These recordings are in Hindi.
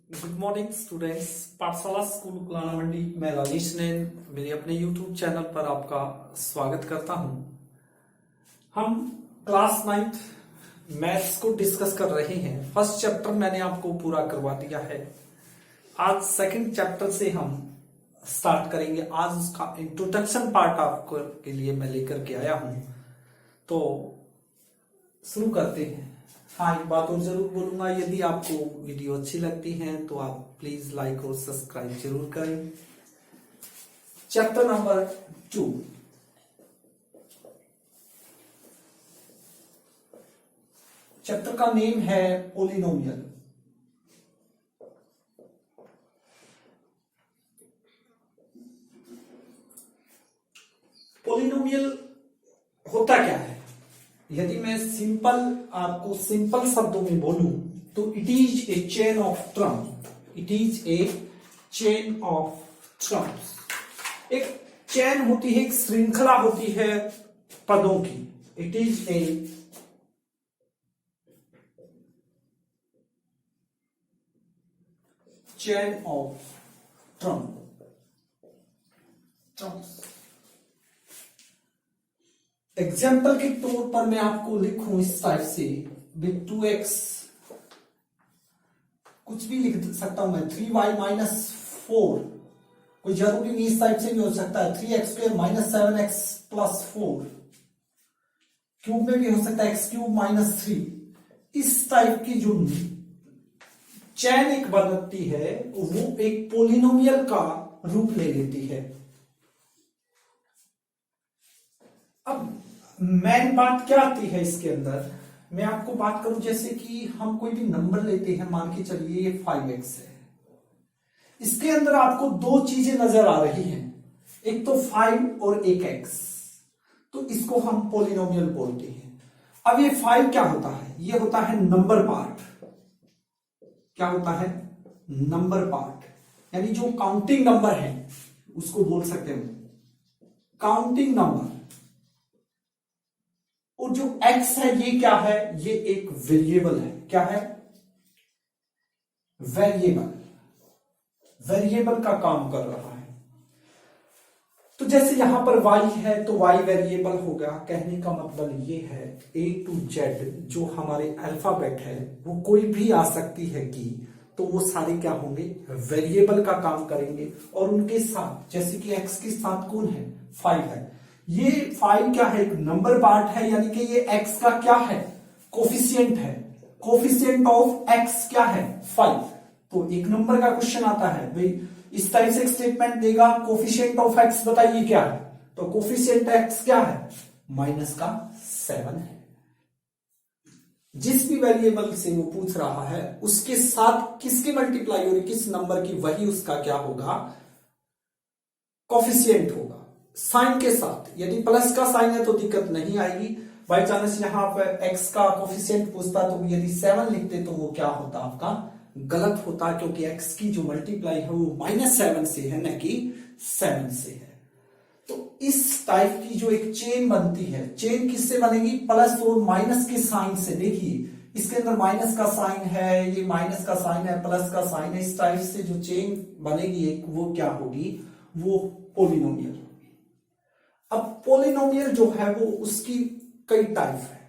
Good morning students. पाठशाला स्कूल कुलाना मंडी मैं राजेश नैन मेरे अपने यूट्यूब चैनल पर आपका स्वागत करता हूं। हम क्लास 9th मैथ्स को डिस्कस कर रहे हैं। फर्स्ट चैप्टर मैंने आपको पूरा करवा दिया है। आज सेकंड चैप्टर से हम स्टार्ट करेंगे। आज उसका इंट्रोडक्शन पार्ट आपको के लिए मैं लेकर के आया हूं, तो शुरू करते हैं। हाँ, एक बात और जरूर बोलूंगा, यदि आपको वीडियो अच्छी लगती है तो आप प्लीज लाइक और सब्सक्राइब जरूर करें। चैप्टर नंबर 2, चैप्टर का नेम है पोलिनोमियल। पोलिनोमियल होता क्या है? यदि मैं आपको सिंपल शब्दों में बोलूं तो it is a chain of term. It is a chain of terms. एक चेन होती है, एक श्रृंखला होती है पदों की। It is a chain of terms. Example के तौर पर मैं आपको लिखूं इस टाइप से, विथ 2x, कुछ भी लिख सकता हूं मैं, 3y माइनस 4, कोई जरूरी नहीं, इस टाइप से भी हो सकता है 3x square minus 7x plus 4, cube में भी हो सकता है x क्यूब माइनस 3। इस टाइप की जो चैन एक बनती है वो एक पोलिनोमियल का रूप ले लेती है। अब मेन बात क्या आती है इसके अंदर, मैं आपको बात करूं, जैसे कि हम कोई भी नंबर लेते हैं, मान के चलिए ये 5x है। इसके अंदर आपको दो चीजें नजर आ रही हैं, एक तो 5 और एक x, तो इसको हम पोलिनोमियल बोलते हैं। अब ये 5 क्या होता है? ये होता है नंबर पार्ट। क्या होता है? नंबर पार्ट, यानी जो काउंटिंग नंबर है उसको बोल सकते हैं काउंटिंग नंबर। और जो x है ये क्या है? ये एक वेरिएबल है। क्या है? वेरिएबल। वेरिएबल का काम कर रहा है। तो जैसे यहां पर y है तो y वेरिएबल होगा। कहने का मतलब ये है A to Z जो हमारे अल्फाबेट है वो कोई भी आ सकती है की, तो वो सारे क्या होंगे? वेरिएबल का काम करेंगे। और उनके साथ, जैसे कि x के साथ कौन है? 5 है। ये 5 क्या है? एक नंबर पार्ट है, यानी कि ये x का क्या है? कोफिशिएंट है। कोफिशिएंट ऑफ x क्या है? 5। तो एक नंबर का क्वेश्चन आता है भाई, इस टाइप से एक स्टेटमेंट देगा, कोफिशिएंट ऑफ x बताइए क्या है? तो कोफिशिएंट x क्या है? माइनस का 7 है। जिस भी वेरिएबल से वो पूछ रहा है उसके साथ किसकी मल्टीप्लाई हो रही, किस नंबर की, वही उसका क्या होगा? कोफिशिएंट होगा। साइन के साथ, यदि प्लस का साइन है तो दिक्कत नहीं आएगी। बाई चांस यहां पर x का कोफिशिएंट पूछता तो यदि 7 लिखते तो वो क्या होता? आपका गलत होता, क्योंकि x की जो मल्टीप्लाई है वो -7 से है, न कि 7 से है। तो इस टाइप की जो एक चेन बनती है, चेन किससे बनेगी? प्लस और माइनस के साइन से। देखिए इसके अंदर माइनस का साइन है, ये माइनस का साइन है, प्लस का साइन है। इस टाइप से जो चेन बनेगी एक, वो क्या होगी? वो पोलिनोमियल होगी। अब पोलिनोमियल जो है वो उसकी कई टाइप है।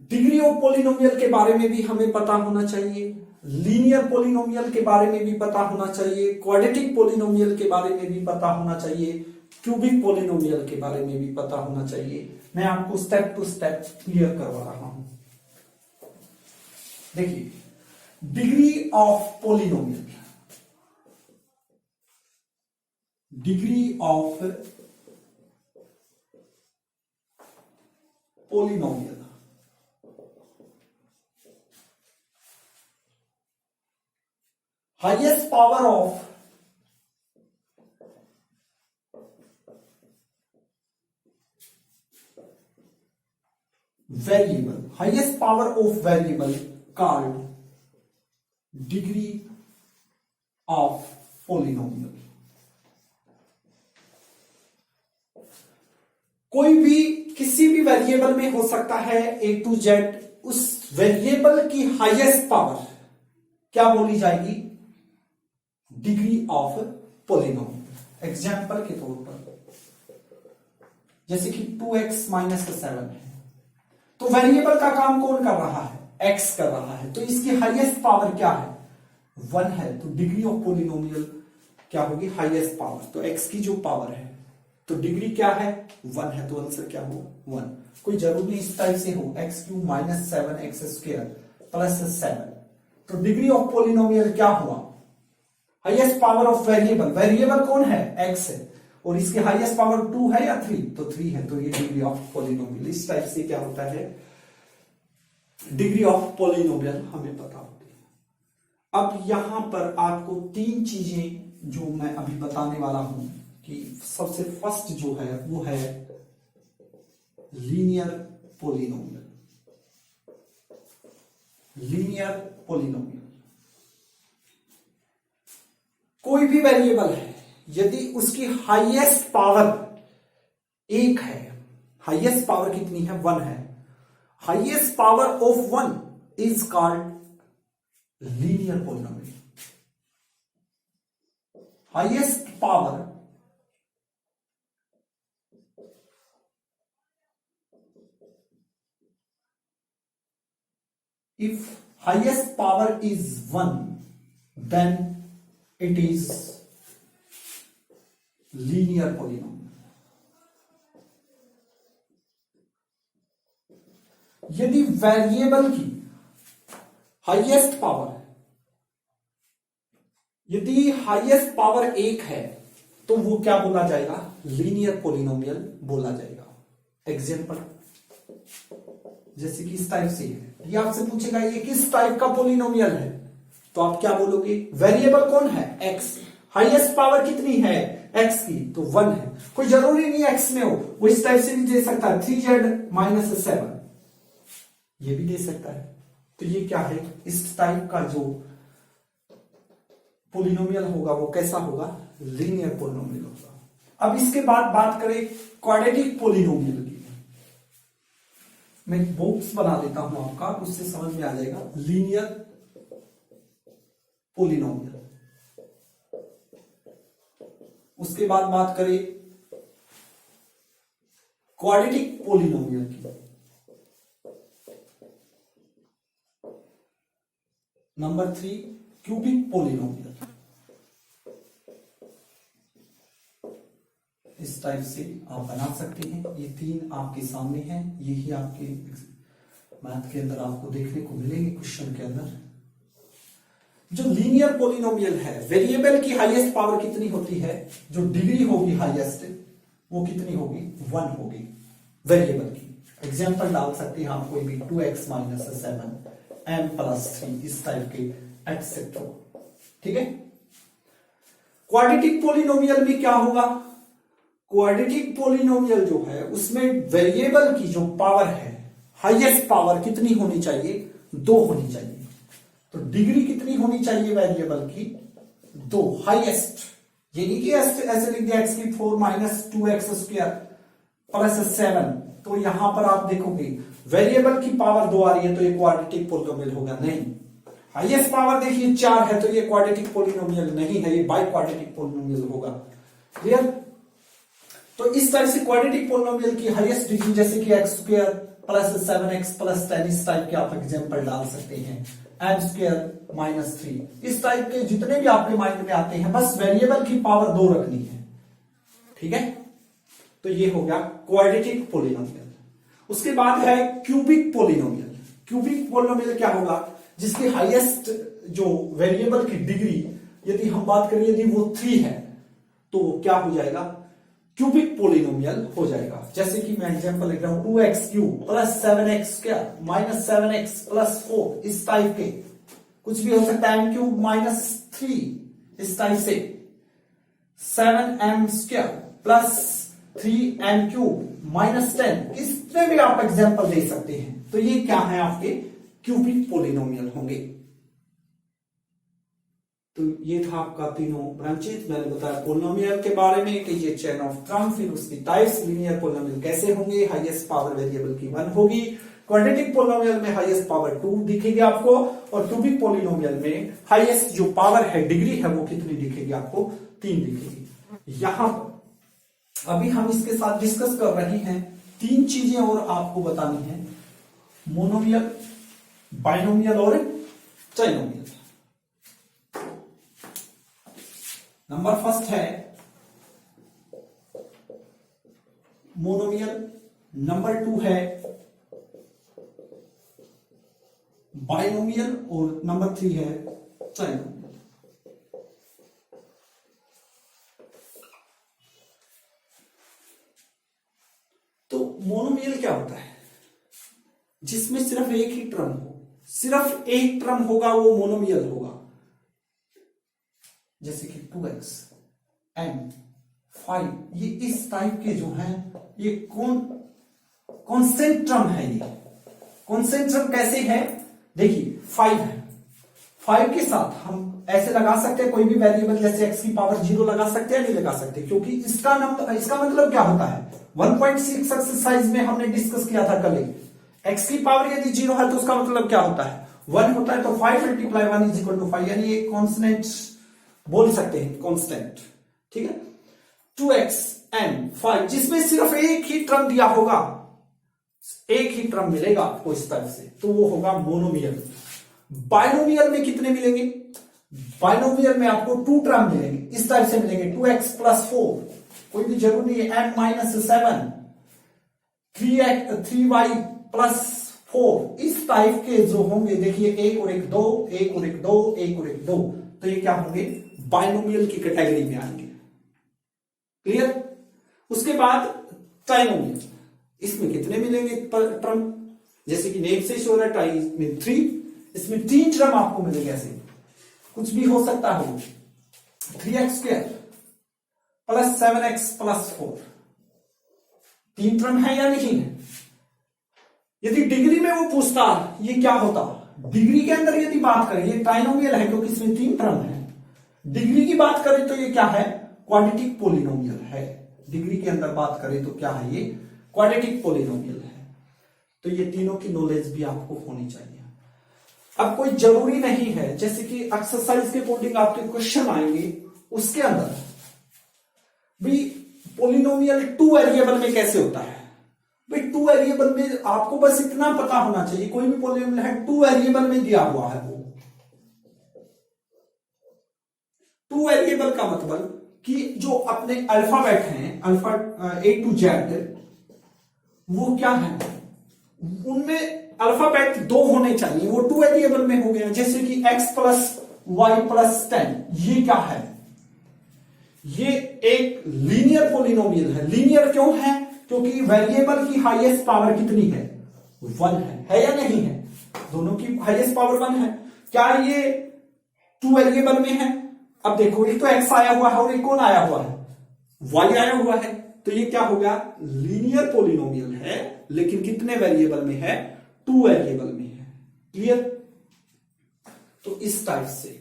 डिग्री ऑफ पोलिनोमियल के बारे में भी हमें पता होना चाहिए, लीनियर पोलिनोमियल के बारे में भी पता होना चाहिए, क्वाड्रेटिक पोलिनोमियल के बारे में भी पता होना चाहिए, क्यूबिक पोलिनोमियल के बारे में भी पता होना चाहिए। मैं आपको स्टेप टू स्टेप क्लियर करवा रहा हूं। देखिए, degree of polynomial. Degree of polynomial, highest power of variable, highest power of variable called degree of polynomial. कोई भी किसी भी वेरिएबल में हो सकता है A to Z, उस वेरिएबल की हाईएस्ट पावर क्या बोली जाएगी? Degree of polynomial. एग्जाम्पल के तौर पर जैसे कि 2x माइनस 7 है, तो वेरिएबल का काम कौन कर रहा है? x कर रहा है, तो इसकी हाईएस्ट पावर क्या है? 1 है, तो डिग्री ऑफ पॉलिनोमियल क्या होगी? Highest power. तो x की जो पावर है, तो डिग्री क्या है? 1 है, तो आंसर क्या होगा? 1। कोई जरूरी नहीं इस टाइप से हो, x³ माइनस 7x² प्लस 7, तो डिग्री ऑफ पॉलिनोमियल क्या हुआ? Highest power of variable. Variable कौन है? x है, और इसकी हाईएस्ट पावर 2 है या 3? तो 3 है, तो ये डिग्री ऑफ पॉलिनोमियल। इस टाइप से क्या होता है? डिग्री ऑफ पॉलिनोमियल हमें पता होती है। अब यहां पर आपको 3 चीजें जो मैं अभी बताने वाला हूं कि सबसे फर्स्ट जो है वो है लीनियर पॉलिनोमियल। लीनियर पॉलिनोमियल, कोई भी वेरिएबल है, यदि उसकी हाईएस्ट पावर 1 है, हाईएस्ट पावर कितनी है? 1 है, highest power of 1 is called linear polynomial. Highest power if highest power is 1, then it is linear polynomial. यदि वेरिएबल की हाईएस्ट पावर, यदि हाईएस्ट पावर 1 है, तो वो क्या बोला जाएगा? लीनियर पॉलिनोमियल बोला जाएगा। एग्जाम्पल जैसे कि इस टाइप से है, ये आपसे पूछेगा ये किस टाइप का पॉलिनोमियल है, तो आप क्या बोलोगे? वेरिएबल कौन है? x। हाईएस्ट पावर कितनी है? x की, तो 1 है। कोई जरूरी नहीं x में हो, वो इस टाइप से भी दे सकता है, 3z माइनस 7, ये भी दे सकता है। तो ये क्या है? इस टाइप का जो पॉलिनोमियल होगा वो कैसा होगा? लीनियर पॉलिनोमियल होगा। अब इसके बाद बात करें क्वाड्रेटिक पॉलिनोमियल की। मैं एक बॉक्स बना देता हूं आपका, उससे समझ में आ जाएगा। लीनियर पॉलिनोमियल, उसके बाद बात करें क्वाड्रेटिक पॉलिनोमियल की। Number 3 cubic polynomial. इस टाइप से आप बना सकते हैं। ये 3 आपके सामने हैं, यही आपके मैथ के अंदर आपको देखने को मिलेंगे क्वेश्चन के अंदर। जो लीनियर पॉलिनोमियल है, वेरिएबल की हाईएस्ट पावर कितनी होती है? जो डिग्री होगी हाईएस्ट, वो कितनी होगी? 1 होगी वेरिएबल की। एग्जांपल डाल सकते हैं आप कोई भी, 2x माइनस 7 m प्लस 3, इस टाइप के एक्सेट्रा। ठीक है। क्वाड्रेटिक पॉलिनोमियल में क्या होगा? क्वाड्रेटिक पॉलिनोमियल जो है उसमें वेरिएबल की जो पावर है, हाईएस्ट पावर कितनी होनी चाहिए? 2 होनी चाहिए। तो डिग्री कितनी होनी चाहिए वेरिएबल की? 2, हाईएस्ट। ये नहीं कि ऐसे लिख दिया x³ माइनस 2x² प्लस 7, तो यहां पर आप देखोगे वेरिएबल की पावर 2 आ रही है, तो ये क्वाड्रेटिक पॉलिनोमियल होगा? नहीं। हाईएस्ट पावर देखिए 4 है, तो ये क्वाड्रेटिक पॉलिनोमियल नहीं है, ये बाई क्वाड्रेटिक पॉलिनोमियल होगा। क्लियर? तो इस तरह से क्वाड्रेटिक पॉलिनोमियल की हाईएस्ट डिग्री जैसे कि x² प्लस 7x प्लस 10, इस टाइप के आप एग्जांपल डाल सकते हैं। m² माइनस 3, इस टाइप के जितने भी आपके माइंड में आते हैं, बस वेरिएबल की पावर 2 रखनी है। ठीक है। तो ये हो गया क्वाड्रेटिक पॉलिनोमियल। उसके बाद है क्यूबिक पॉलिनोमियल। क्यूबिक पॉलिनोमियल क्या होगा? जिसकी हाईएस्ट जो वेरिएबल की डिग्री, यदि हम बात करें, यदि वो 3 है, तो क्या हो जाएगा? क्यूबिक पॉलिनोमियल हो जाएगा। जैसे कि मैं एग्जांपल लिख रहा हूं, 2x³ plus 7x² minus 7x plus 4, इस टाइप के कुछ भी हो सकता है। m³ माइनस 3, इस टाइप से 7m² प्लस 3m³ माइनस 10, इसमें भी आप एग्जांपल दे सकते हैं। तो ये क्या है? आपके क्यूबिक पॉलिनोमियल होंगे। तो ये था आपका तीनों ब्रांचेस। मैंने बताया पॉलिनोमियल के बारे में कि ये चेन ऑफ ट्रम्प, फिर उसकी टाइप्स, लीनियर पॉलिनोमियल कैसे होंगे, हाईएस्ट पावर वेरिएबल की 1 होगी, क्वाड्रेटिक पोलिनोमियल में हाईएस्ट पावर 2 दिखेगी आपको, और क्यूबिक पोलिनोमियल में हाईएस्ट जो पावर है, डिग्री है, वो कितनी दिखेगी आपको? 3 दिखेगी। यहां पर अभी हम इसके साथ डिस्कस कर रहे हैं 3 चीजें और आपको बतानी है, मोनोमियल, बाइनोमियल और ट्राइनोमियल। नंबर फर्स्ट है मोनोमियल, नंबर 2 है बाइनोमियल, और नंबर 3 है ट्राइनोमियल। तो मोनोमियल क्या होता है? जिसमें सिर्फ एक ही टर्म हो, सिर्फ एक टर्म होगा वो मोनोमियल होगा। जैसे कि 2x n 5, ये इस टाइप के जो हैं, ये कॉन्स्टेंट टर्म है। ये कॉन्स्टेंट टर्म कैसे है? देखिए 5 है, 5 के साथ हम ऐसे लगा सकते हैं कोई भी वेरिएबल, जैसे x की पावर 0 लगा सकते हैं, नहीं लगा सकते, क्योंकि इसका मतलब क्या होता है? 1.6 एक्सरसाइज में हमने डिस्कस किया था कल, x की पावर यदि 0 है तो उसका मतलब क्या होता है? 1 होता है। तो 5 मल्टीप्लाई 1 इज इक्वल टू 5, यानी एक कॉन्स्टेंट बोल सकते हैं, कांस्टेंट। ठीक है, 2x n 5, जिसमें सिर्फ एक ही टर्म दिया होगा, एक ही टर्म मिलेगा आपको इस तरह से, तो वो होगा मोनोमियल। बाइनोमियल में कितने मिलेंगे? बाइनोमियल में आपको 2 टर्म मिलेंगे, इस तरह से मिलेंगे, 2x + 4, कोई भी जरूरी नहीं है, n - 7, 3y + 4, इस टाइप के जो होंगे, देखिए 1 और 1 2, 1 और 1 2, 1 और 1 2, तो ये क्या होंगे? बाइनोमियल की कैटेगरी में आएंगे। क्लियर? उसके बाद ट्राइनोमियल, इसमें कितने मिलेंगे टर्म? जैसे कि नेम से शो है, ट्राई में 3, इसमें 3 टर्म आपको मिलेंगे। ऐसे कुछ भी हो सकता है, 3x² + 7x + 4, 3 टर्म है या नहीं है? यदि डिग्री में वो पूछता ये क्या होता, डिग्री के अंदर यदि बात करें, ये ट्राइनोमियल है क्योंकि इसमें 3 टर्म है। डिग्री की बात करें तो ये क्या है? क्वाड्रेटिक पोलिनोमियल है। डिग्री के अंदर बात करें तो क्या है? ये क्वाड्रेटिक पोलिनोमियल है। तो ये तीनों की नॉलेज भी आपको होनी चाहिए। अब कोई जरूरी नहीं है, जैसे कि एक्सरसाइज के अकॉर्डिंग आपके क्वेश्चन आएंगे, उसके अंदर भी पोलिनोमियल 2 वेरिएबल में कैसे होता है? भाई 2 वेरिएबल में आपको बस इतना पता होना चाहिए, कोई भी पोलिनोमियल है 2 वेरिएबल में दिया हुआ है, वो 2 वेरिएबल का मतलब कि जो अपने अल्फाबेट हैं, अल्फा A to Z, वो क्या है? उनमें अल्फाबेट 2 होने चाहिए, वो 2 वेरिएबल में हो गया। जैसे कि x + y + 10, ये क्या है? ये एक लीनियर पोलिनोमियल है। लीनियर क्यों है? क्योंकि वेरिएबल की हाईएस्ट पावर कितनी है? 1 है या नहीं है? दोनों की हाईएस्ट पावर 1 है। क्या ये 2 वेरिएबल में है? अब देखो, एक तो x आया हुआ है और एक कौन आया हुआ है? y आया हुआ है। तो ये क्या हो गया? लीनियर पोलिनोमियल है, लेकिन कितने वेरिएबल में है? 2 वेरिएबल में है। क्लियर? तो इस टाइप से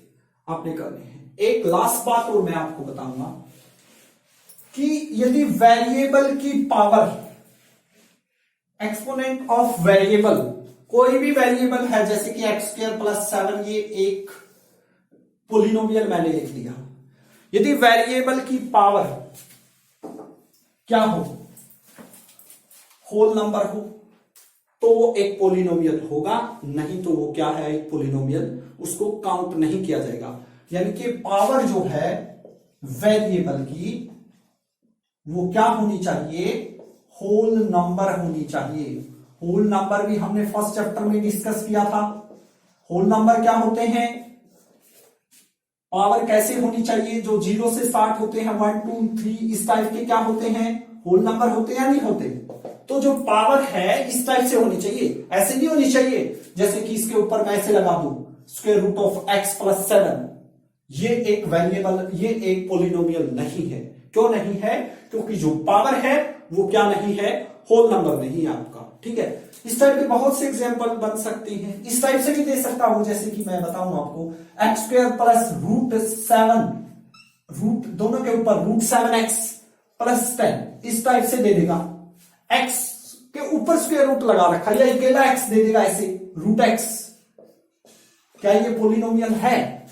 आपने करने हैं। एक लास्ट बात और मैं आपको बताऊंगा कि यदि वेरिएबल की पावर, एक्सपोनेंट ऑफ वेरिएबल, कोई भी वेरिएबल है, जैसे कि x² + 7, ये एक पोलिनोमियल मैंने लिख दिया। यदि वेरिएबल की पावर क्या हो? होल नंबर हो, तो वो एक पोलिनोमियल होगा, नहीं तो वो क्या है? एक पोलिनोमियल, उसको काउंट नहीं किया जाएगा। यानी कि पावर जो है वेरिएबल की, वो क्या होनी चाहिए? होल नंबर होनी चाहिए। होल नंबर भी हमने फर्स्ट चैप्टर में डिस्कस किया था। होल नंबर क्या होते हैं? पावर कैसे होनी चाहिए? जो 0 से स्टार्ट होते हैं, 1 2 3, इस टाइप के क्या होते हैं? होल नंबर होते हैं या नहीं होते? तो जो पावर है इस टाइप से होनी चाहिए, ऐसे नहीं होनी चाहिए जैसे कि इसके ऊपर मैं ऐसे लगा दूं √(x + 7), ये एक वेरिएबल, ये एक पोलिनोमियल नहीं है। क्यों नहीं है? क्योंकि जो पावर है वो क्या नहीं है? होल नंबर नहीं है आपका। ठीक है, इस टाइप के बहुत से एग्जांपल बन सकती हैं। इस टाइप से भी दे सकता हूं, जैसे कि मैं बताऊं आपको, x² + √7, रूट दोनों के ऊपर √7x + 10, इस टाइप से दे देगा। x के ऊपर स्क्वायर रूट लगा रखा है, या अकेला एक्स दे देगा ऐसे रूट एक्स, क्या ये पोलिनोमियल है?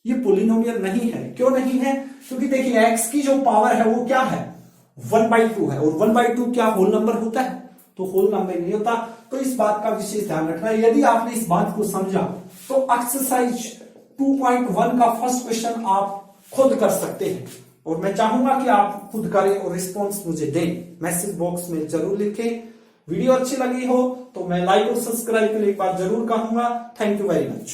ये पोलिनोमियल नहीं है। क्यों नहीं है? क्योंकि देखिए एक्स की जो पावर है वो क्या है, 1/2 है, और 1/2 क्या होल नंबर होता है? तो होल नंबर नहीं होता। तो इस बात का विशेष ध्यान रखना है। यदि आपने इस बात को समझा तो एक्सरसाइज 2.1 का फर्स्ट क्वेश्चन आप खुद कर सकते हैं, और मैं चाहूंगा कि आप खुद करें और रिस्पॉन्स मुझे दें। मैसेज बॉक्स में जरूर लिखें। वीडियो अच्छी लगी हो तो मैं लाइक और सब्सक्राइब के लिए एक बार जरूर कहूंगा। Thank you very much.